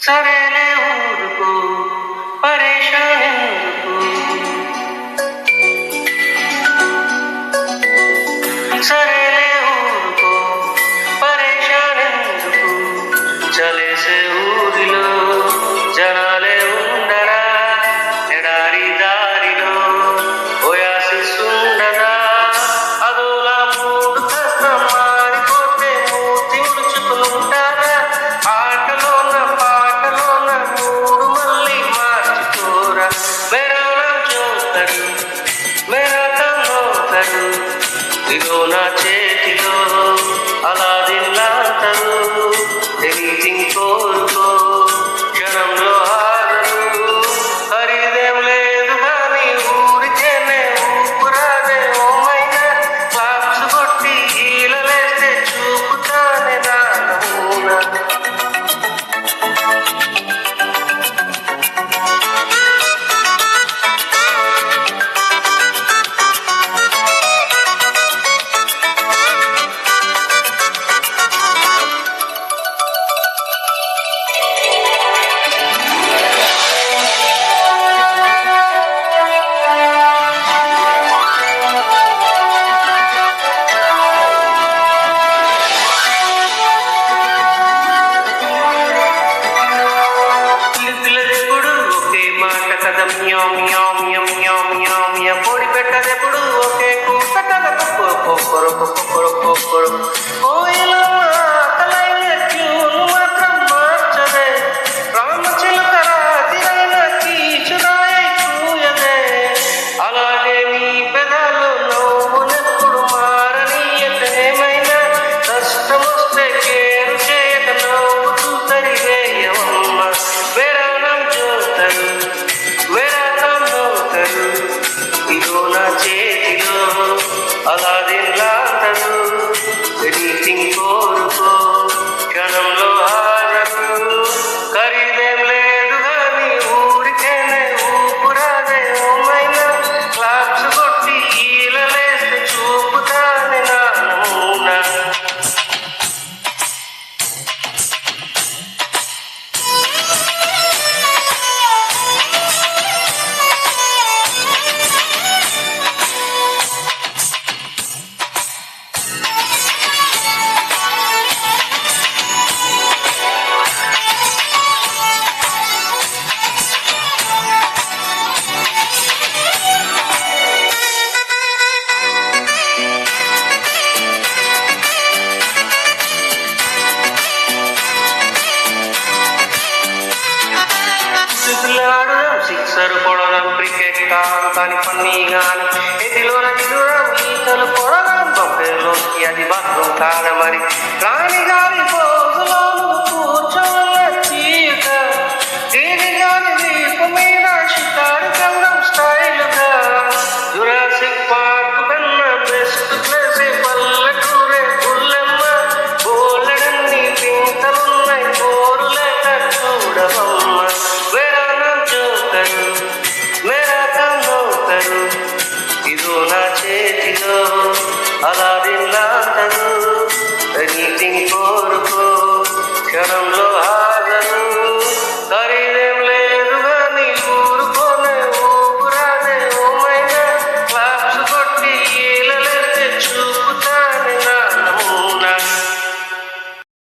సరేలే ఊరుకో పరేషాన్ ఎందుకు, సరేలే ఊరుకో పరేషాన్ ఎందుకు, చలేసే ఊరిలో జనాలే ఉండరా, ఎడారి దారిలో ఓయాసిస్తుండదా, అదోలా మూడు కష్టం మారిపోతే మూర్తి ముడుచుకుంటారా, ఆటలోన పాటలోన మూడు మళ్ళీ మార్చుకోరా, మెరాలం చూస్తారు మెరాటం నోతారు, ఇదో నా చేతిలో అలా దిల్లాంతరు, ఎనీథింగ్ కోరుకో క్షణంలో ఆగరు, ఖరీదేం లేదు కానీ ఊరికేనే ఊపురాదే ఓమైనా, క్లాప్స్ కొట్టి ఈలలేస్తే చూపుతానే నా నమూనా. పొడి పెట్టదెప్పుడు ఒకే కూత కథ కోయిలమ్మ ఆకలైన ట్యూన్ మాత్రం మార్చదే, రామచిలుక రాతిరైన కీచురాయి చూయదే, అలాగే నీ పెదాలు నవ్వునెప్పుడు మారనీయతేమైనా, కష్టమొస్తే కేరు చేయక నవ్వుతూ తరిగేయవమ్మ, వేరానం చూస్తారు వేరాటం నవ్వుతారు, ఇదో నా చేతిలో అలా దిల్లాంతరు, ఎనీథింగ్ కోరుకో క్షణంలో ఆగరు, ఖరీదేం లేదు కానీ ఊరికేనే ఊపురాదే ఓమైనా, క్లాప్స్ కొట్టి ఈలలేస్తే చూపుతానే నా నమూనా. సిక్సర్ కొడదాం క్రికెట్ కాదు కానీ పన్నీ గాని, ఎదిలోన దిగుదాం ఈతలు కొడదాం బొబ్బేలోకి, అది బాత్రూమ్ కాడ మరి రాణి గారి